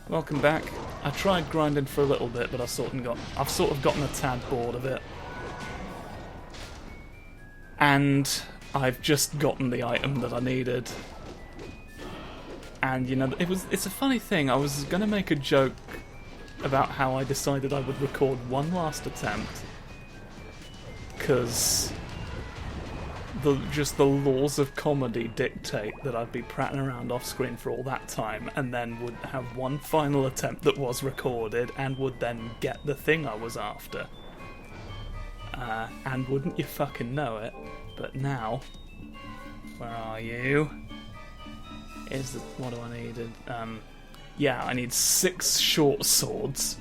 Welcome back. I tried grinding for a little bit, but I've sort of gotten a tad bored of it. And I've just gotten the item that I needed. And you know, it's a funny thing. I was gonna make a joke about how I decided I would record one last attempt, because the laws of comedy dictate that I'd be prattling around off screen for all that time, and then would have one final attempt that was recorded, and would then get the thing I was after. And wouldn't you fucking know it? But now, where are you? What do I need? Yeah, I need 6 short swords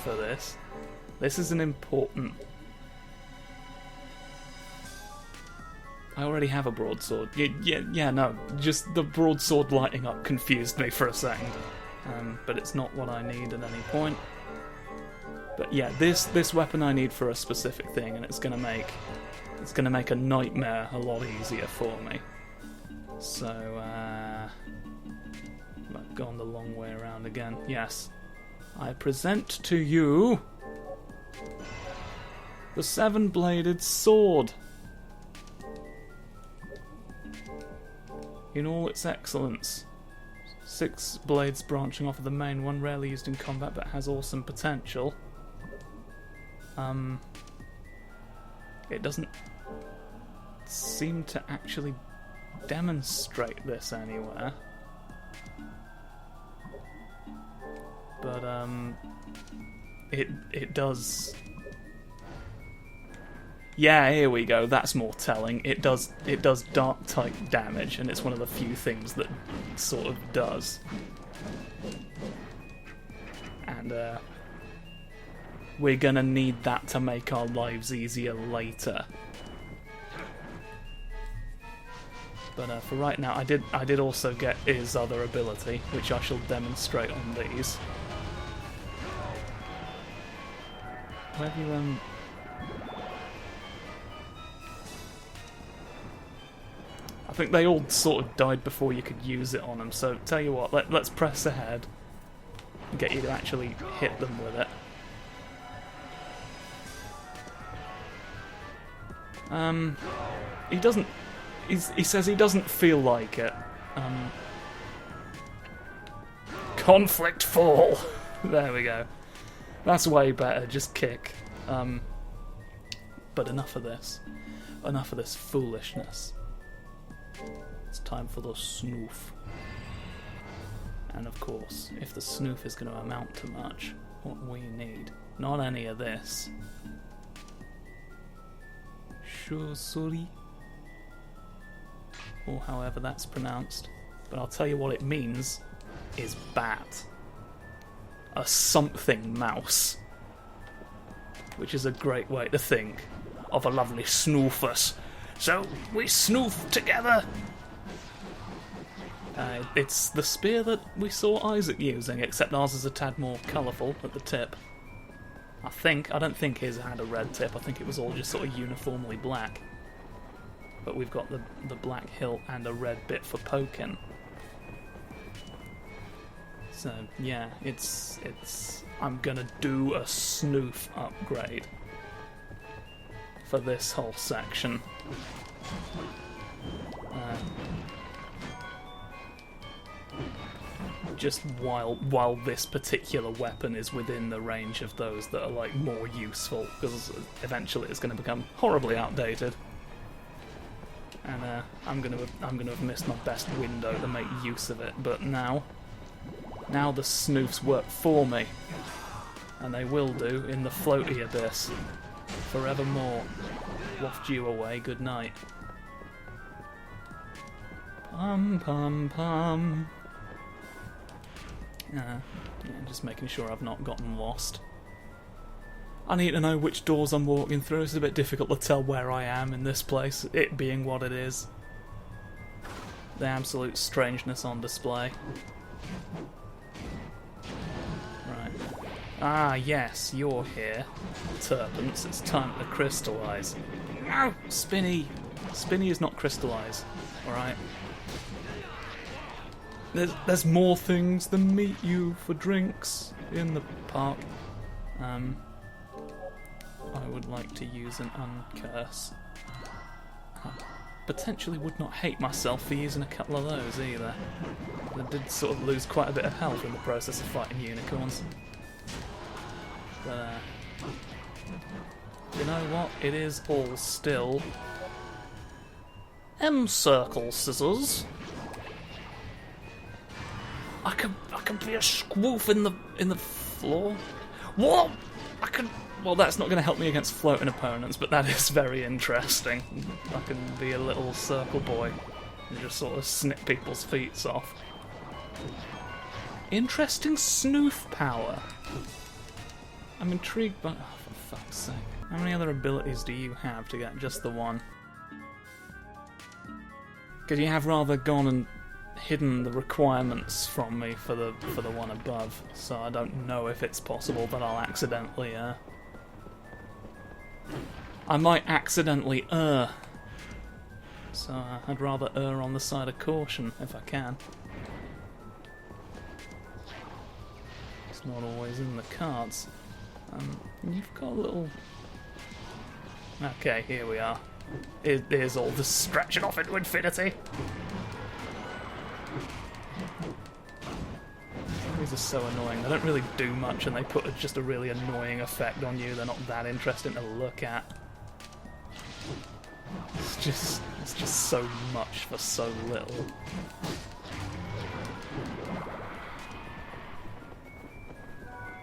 for this. This is an important. I already have a broadsword. Yeah, no, just the broadsword lighting up confused me for a second. But it's not what I need at any point. But yeah, this weapon I need for a specific thing, and it's gonna make a nightmare a lot easier for me. So I've gone the long way around again. Yes, I present to you the 7-bladed sword in all its excellence. 6 blades branching off of the main one, rarely used in combat but has awesome potential. It doesn't seem to actually demonstrate this anywhere. But it does. Yeah, here we go. That's more telling. It does dark type damage, and it's one of the few things that sort of does. And we're gonna need that to make our lives easier later. But for right now, I did also get his other ability, which I shall demonstrate on these. Where have you I think they all sort of died before you could use it on them, so tell you what, let's press ahead and get you to actually hit them with it. He doesn't. He says he doesn't feel like it. Conflict fall. There we go. That's way better. Just kick. But enough of this. Enough of this foolishness. It's time for the snoof. And of course, if the snoof is going to amount to much, what we need, not any of this. Shosuri, or however that's pronounced. But I'll tell you what it means is bat. A something mouse. Which is a great way to think of a lovely snoofus. So, we snoof together! It's the spear that we saw Isaac using, except ours is a tad more colourful at the tip. I don't think his had a red tip, I think it was all just sort of uniformly black. But we've got the black hilt and a red bit for poking. So, yeah, I'm gonna do a snoof upgrade for this whole section. Just while this particular weapon is within the range of those that are like more useful, because eventually it's going to become horribly outdated, and I'm gonna have missed my best window to make use of it. But now the snoofs work for me, and they will do in the floaty abyss forevermore. Waft you away. Good night. Pum pum pum. Yeah, just making sure I've not gotten lost. I need to know which doors I'm walking through. It's a bit difficult to tell where I am in this place, it being what it is. The absolute strangeness on display. Right. Ah, yes, you're here. Turpence, it's time to crystallise. No! Spinny! Spinny is not crystallise, alright? there's more things than meet you for drinks in the park. I would like to use an uncurse. I potentially would not hate myself for using a couple of those either. I did sort of lose quite a bit of health in the process of fighting unicorns. But, you know what? It is all still M-circle scissors. I could be a squoof in the floor. What? Well, that's not going to help me against floating opponents, but that is very interesting. I can be a little circle boy and just sort of snip people's feet off. Interesting snoof power. I'm intrigued by... Oh, for fuck's sake. How many other abilities do you have to get just the one? Because you have rather gone and hidden the requirements from me for the one above, so I don't know if it's possible that I'll accidentally I might accidentally so I'd rather err on the side of caution if I can. It's not always in the cards. You've got a little... Okay, here we are. Here's all the stretching off into infinity. These are so annoying. They don't really do much, and they put just a really annoying effect on you. They're not that interesting to look at. It's just so much for so little.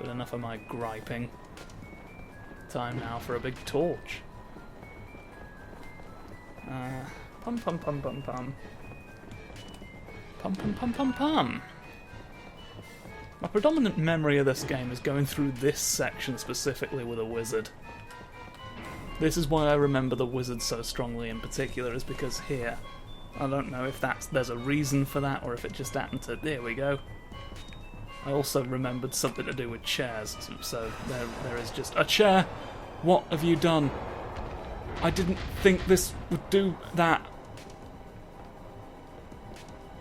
But enough of my griping. Time now for a big torch. Pum pum pum pum pum. Pum pum pum pum pum. My predominant memory of this game is going through this section specifically with a wizard. This is why I remember the wizard so strongly in particular, is because here, I don't know if there's a reason for that or if it just happened to... There we go. I also remembered something to do with chairs, so there is just a chair. What have you done? I didn't think this would do that.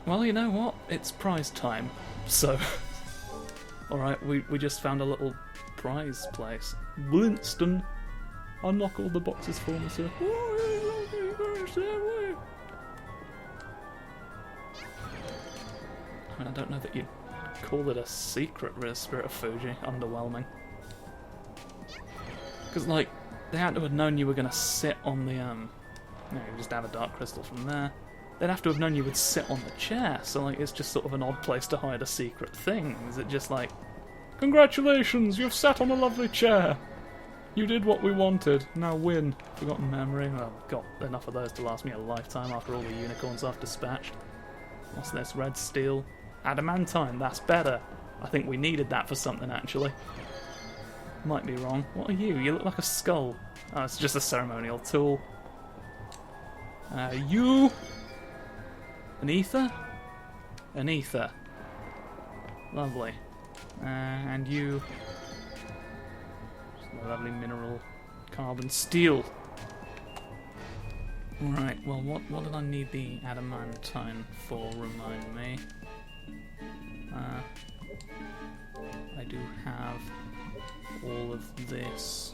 Well, you know what? It's prize time, so... Alright, we just found a little prize place. Blinston! Unlock all the boxes for me, sir. I mean, I don't know that you'd call it a secret, really, Spirit of Fuji. Underwhelming. Because, like, they had to have known you were going to sit on the, you just have a dark crystal from there. They'd have to have known you would sit on the chair, so, like, it's just sort of an odd place to hide a secret thing. Is it just like, congratulations, you've sat on a lovely chair. You did what we wanted, now win. Forgotten memory. Well, I've got enough of those to last me a lifetime after all the unicorns I've dispatched. What's this? Red steel? Adamantine, that's better. I think we needed that for something, actually. Might be wrong. What are you? You look like a skull. Oh, it's just a ceremonial tool. You... An ether? An ether. Lovely. And you... Just a lovely mineral. Carbon steel. Right, well, what did I need the adamantine for? Remind me. I do have all of this.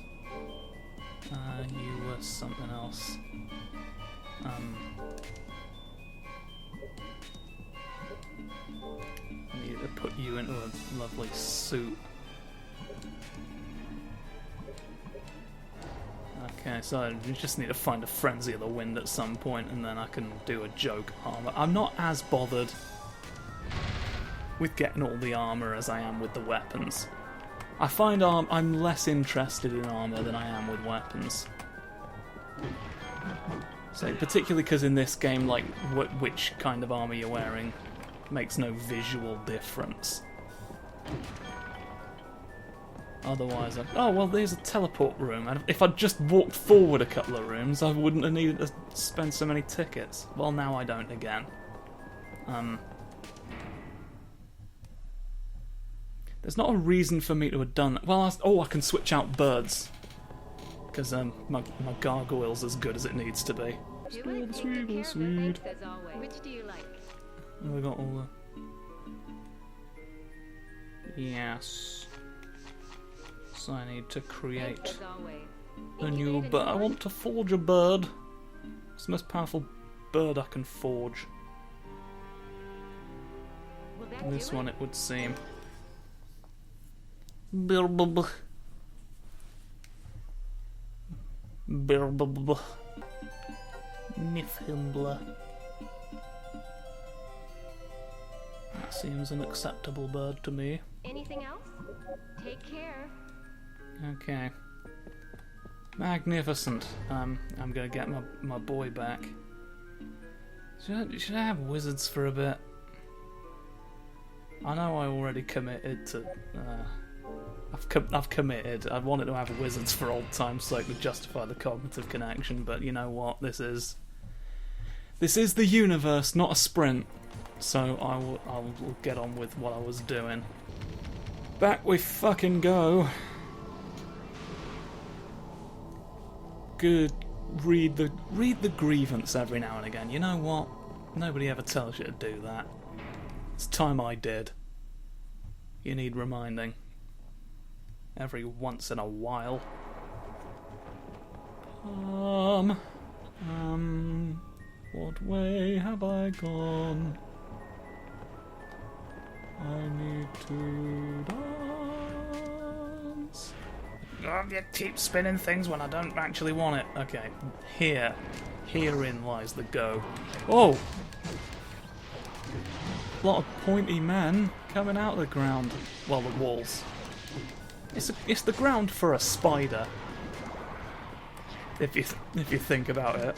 You were something else. I need to put you into a lovely suit. Okay, so you just need to find a Frenzy of the Wind at some point, and then I can do a joke armor. I'm not as bothered with getting all the armor as I am with the weapons. I find I'm less interested in armor than I am with weapons. So particularly because in this game, like which kind of armor you're wearing makes no visual difference. Otherwise, oh well, there's a teleport room. And if I'd just walked forward a couple of rooms, I wouldn't have needed to spend so many tickets. Well, now I don't again. There's not a reason for me to have done that. Well, I can switch out birds. Because my gargoyle's as good as it needs to be. Sweet. Which do you like? And we got all Yes. So I need to create Thanks as always. a new bird. I want to forge a bird. It's the most powerful bird I can forge. Will that This do one, it? it would seem. Bilbub. Bilbub. Nifhimbler. That seems an acceptable bird to me. Anything else? Take care. Okay. Magnificent. I'm gonna get my boy back. Should I have wizards for a bit? I know I already committed to. I've committed. I wanted to have wizards for old time's sake to justify the cognitive connection, but you know what? This is the universe, not a sprint. So I will get on with what I was doing. Back we fucking go. Good. Read the grievance every now and again. You know what? Nobody ever tells you to do that. It's time I did. You need reminding. Every once in a while. What way have I gone? I need to dance. Oh, you keep spinning things when I don't actually want it. Okay, herein lies the go. Oh! A lot of pointy men coming out of the ground. Well, the walls. It's the ground for a spider. If you think about it.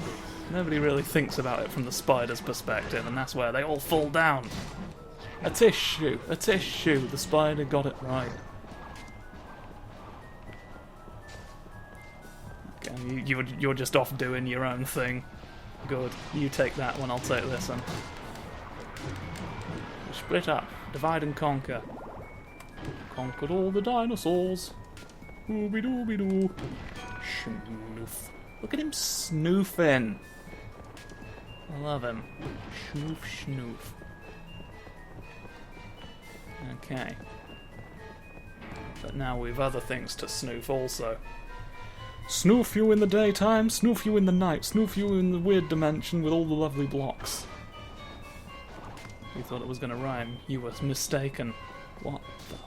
Nobody really thinks about it from the spider's perspective, and that's where they all fall down. A tissue. The spider got it right. Okay, you're just off doing your own thing. Good. You take that one, I'll take this one. Split up. Divide and conquer. Conquered all the dinosaurs. Ooby-dooby-doo. Snoof. Look at him snoofing. I love him. Snoof, snoof. Okay. But now we've other things to snoof also. Snoof you in the daytime, snoof you in the night, snoof you in the weird dimension with all the lovely blocks. You thought it was going to rhyme. You were mistaken. What the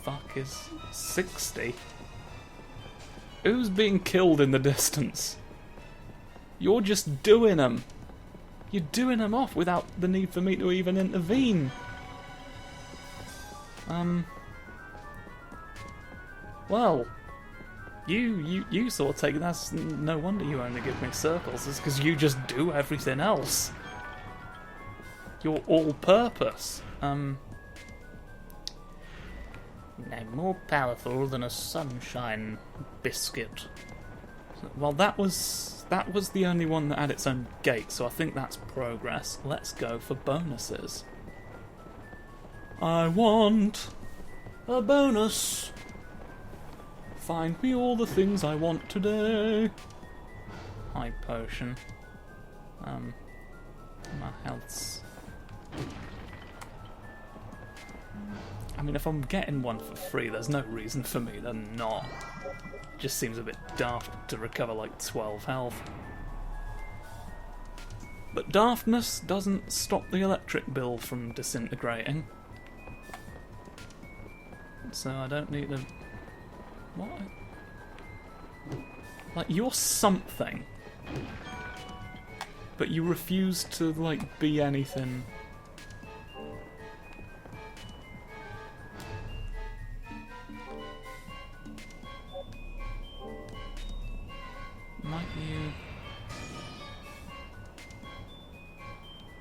fuck is 60? Who's being killed in the distance? You're just doing them. You're doing them off without the need for me to even intervene. Well, you sort of take that's no wonder you only give me circles. It's because you just do everything else. You're all-purpose. No more powerful than a sunshine biscuit. Well, that was the only one that had its own gate, so I think that's progress. Let's go for bonuses. I want a bonus. Find me all the things I want today. High potion. My health's... I mean, if I'm getting one for free, there's no reason for me to not. It just seems a bit daft to recover like 12 health. But daftness doesn't stop the electric bill from disintegrating. So I don't need to... What? Like, you're something. But you refuse to, like, be anything.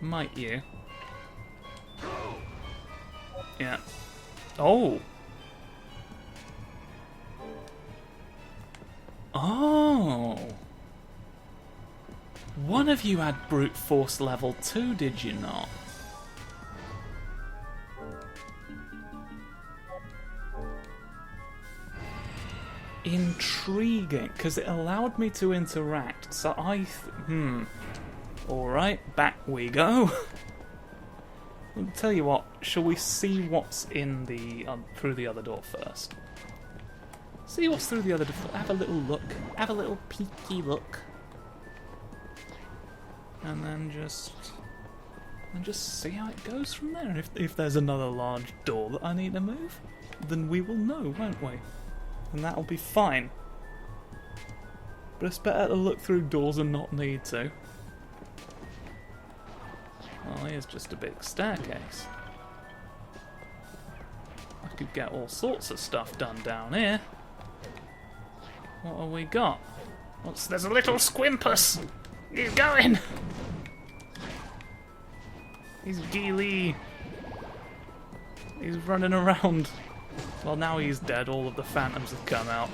Might you? Yeah. Oh! Oh! One of you had brute force level 2, did you not? Intriguing, because it allowed me to interact, so I... Alright, back we go. I'll tell you what, shall we see what's in the through the other door first? See what's through the other door. Have a little look. Have a little peeky look. And then just see how it goes from there. If there's another large door that I need to move, then we will know, won't we? And that'll be fine. But it's better to look through doors and not need to. Well, here's just a big staircase. I could get all sorts of stuff done down here. What have we got? There's a little Squimpus! He's going! He's Geely. He's running around. Well, now he's dead. All of the phantoms have come out.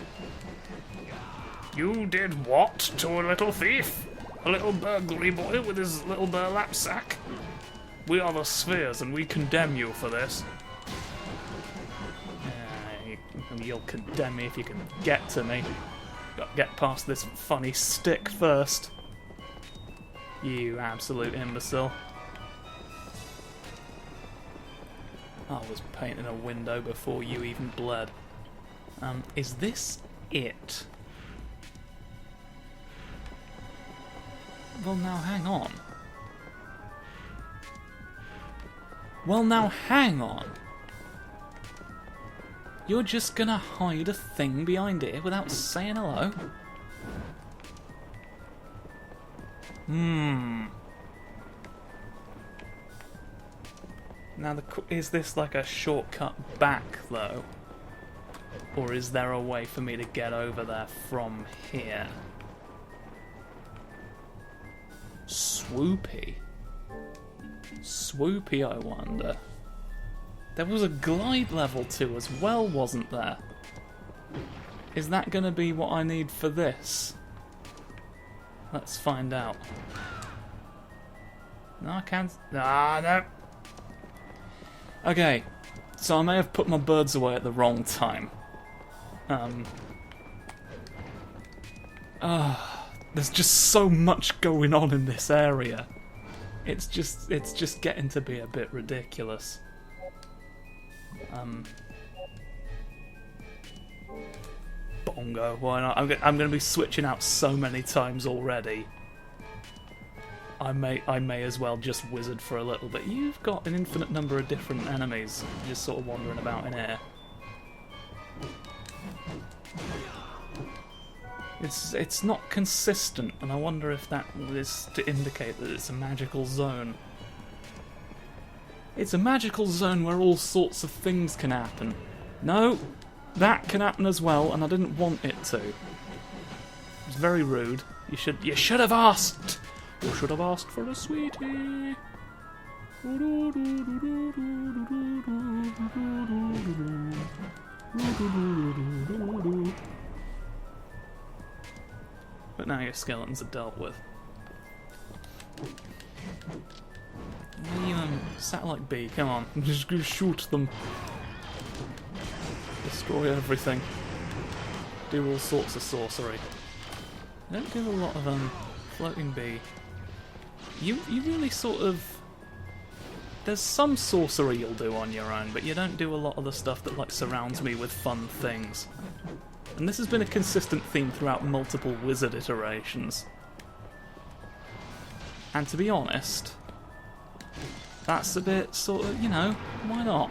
You did what to a little thief? A little burglary boy with his little burlap sack? We are the Spheres, and we condemn you for this. You'll condemn me if you can get to me. Got to get past this funny stick first. You absolute imbecile. I was painting a window before you even bled. Is this it? Well, now hang on. Well, now hang on. You're just gonna hide a thing behind here without saying hello? Now, is this like a shortcut back, though? Or is there a way for me to get over there from here? Swoopy? Swoopy, I wonder. There was a glide level 2 as well, wasn't there? Is that going to be what I need for this? Let's find out. No, I can't. Ah, no. Okay, so I may have put my birds away at the wrong time. There's just so much going on in this area. It's just getting to be a bit ridiculous. Bongo, why not? I'm going to be switching out so many times already. I may as well just wizard for a little bit. You've got an infinite number of different enemies just sort of wandering about in here. It's not consistent, and I wonder if that is to indicate that it's a magical zone. It's a magical zone where all sorts of things can happen. No, that can happen as well, and I didn't want it to. It's very rude. You should have asked. You should have asked for a sweetie. But now your skeletons are dealt with. Satellite B, come on. I'm just gonna shoot them. Destroy everything. Do all sorts of sorcery. I don't do a lot of floating bee. You really sort of... There's some sorcery you'll do on your own, but you don't do a lot of the stuff that like surrounds me with fun things. And this has been a consistent theme throughout multiple wizard iterations. And to be honest, that's a bit sort of, you know, why not?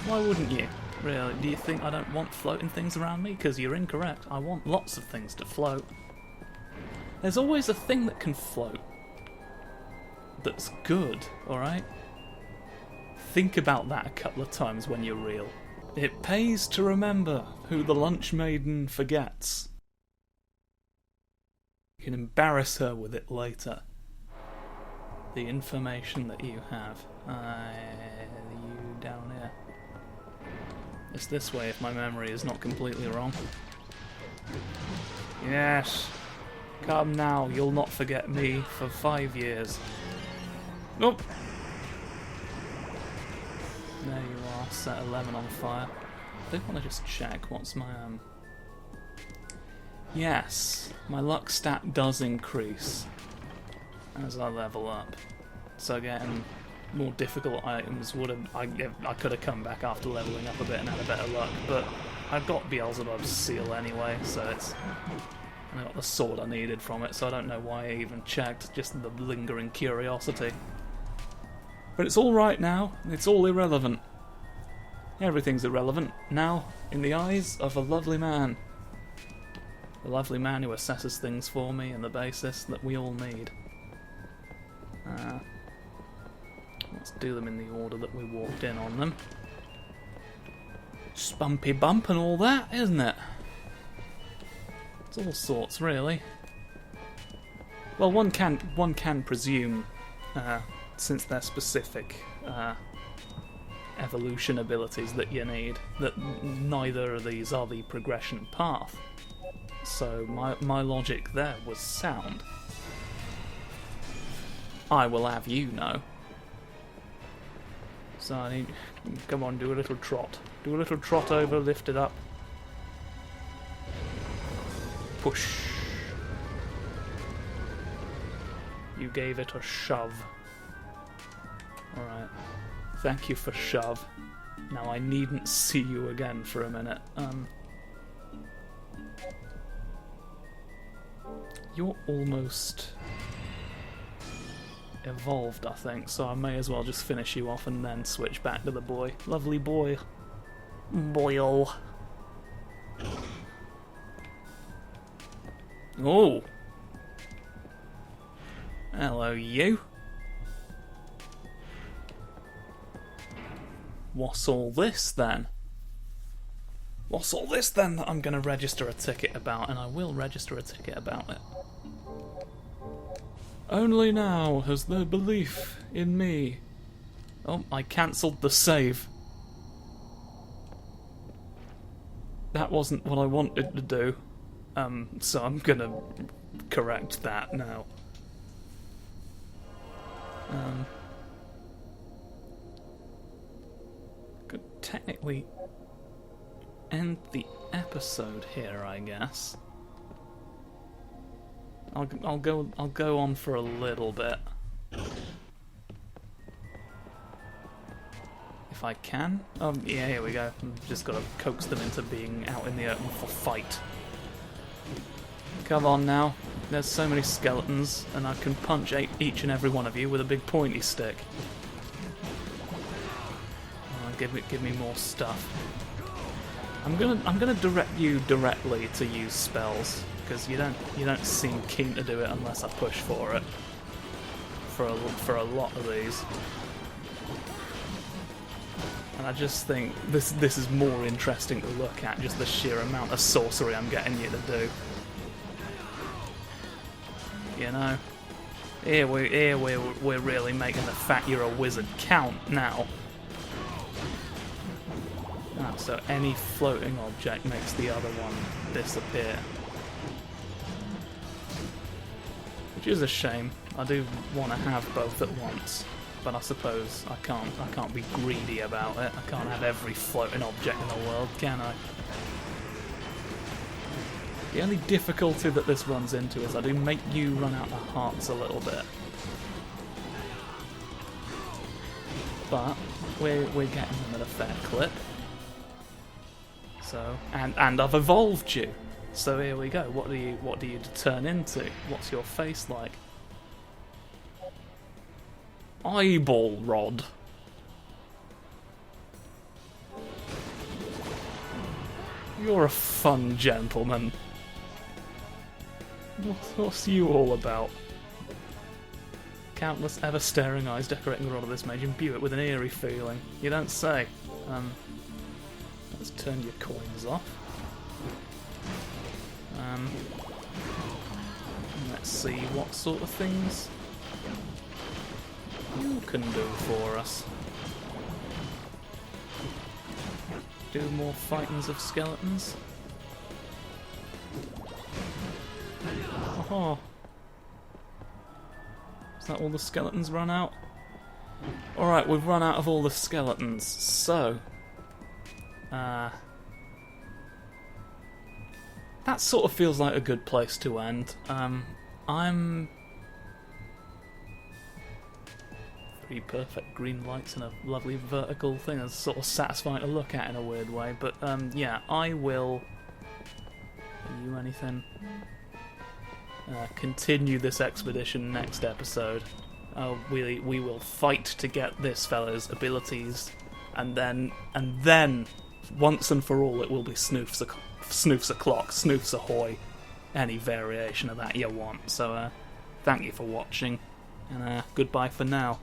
Why wouldn't you? Really? Do you think I don't want floating things around me? Because you're incorrect. I want lots of things to float. There's always a thing that can float that's good, alright? Think about that a couple of times when you're real. It pays to remember who the lunch maiden forgets. You can embarrass her with it later. The information that you have. You down here. It's this way if my memory is not completely wrong. Yes. Come now, you'll not forget me for 5 years. Nope. There you are, set 11 on fire. I think I want to just check what's my Yes, my luck stat does increase as I level up. So getting more difficult items would have... I could have come back after leveling up a bit and had a better luck, but I've got Beelzebub's seal anyway, so it's... And I got the sword I needed from it, so I don't know why I even checked, just the lingering curiosity. But it's all right now, it's all irrelevant. Everything's irrelevant now, in the eyes of a lovely man. The lovely man who assesses things for me on the basis that we all need. Let's do them in the order that we walked in on them. Spunpy bump and all that, isn't it? It's all sorts, really. Well, one can presume, since they're specific evolution abilities that you need, that neither of these are the progression path. So my logic there was sound. I will have you know. So I need... Come on, do a little trot. Do a little trot over, lift it up. Push. You gave it a shove. Alright. Thank you for shove. Now I needn't see you again for a minute. You're almost evolved, I think, so I may as well just finish you off and then switch back to the boy. Lovely boy. Boyle. Oh! Hello, you. What's all this, then? What's all this, then, that I'm going to register a ticket about? And I will register a ticket about it. Only now has their belief in me... Oh, I cancelled the save. That wasn't what I wanted to do. So I'm gonna correct that now. Could technically end the episode here, I guess. I'll go on for a little bit. If I can. Yeah, here we go. I've just got to coax them into being out in the open for fight. Come on now. There's so many skeletons, and I can punch each and every one of you with a big pointy stick. Give me more stuff. I'm gonna direct you directly to use spells, because you don't seem keen to do it unless I push for it. For a lot of these. And I just think this is more interesting to look at, just the sheer amount of sorcery I'm getting you to do. You know, here we're really making the fact you're a wizard count now. Ah, so any floating object makes the other one disappear, which is a shame. I do want to have both at once, but I suppose I can't be greedy about it. I can't have every floating object in the world, can I? The only difficulty that this runs into is I do make you run out of hearts a little bit. But we're getting them at a fair clip. So and I've evolved you. So here we go. What do you turn into? What's your face like? Eyeball rod. You're a fun gentleman. What's you all about? Countless ever-staring eyes decorating the rod of this mage imbue it with an eerie feeling. You don't say. Let's turn your coins off. Let's see what sort of things you can do for us. Do more fightings of skeletons. Oh. Is that all the skeletons run out? Alright, we've run out of all the skeletons, so... that sort of feels like a good place to end. I'm Pretty perfect green lights and a lovely vertical thing that's sort of satisfying to look at in a weird way. But yeah, I will... Are you anything? Continue this expedition next episode. We will fight to get this fella's abilities, and then once and for all it will be snoofs o'clock, snoofs ahoy, any variation of that you want. So thank you for watching, and goodbye for now.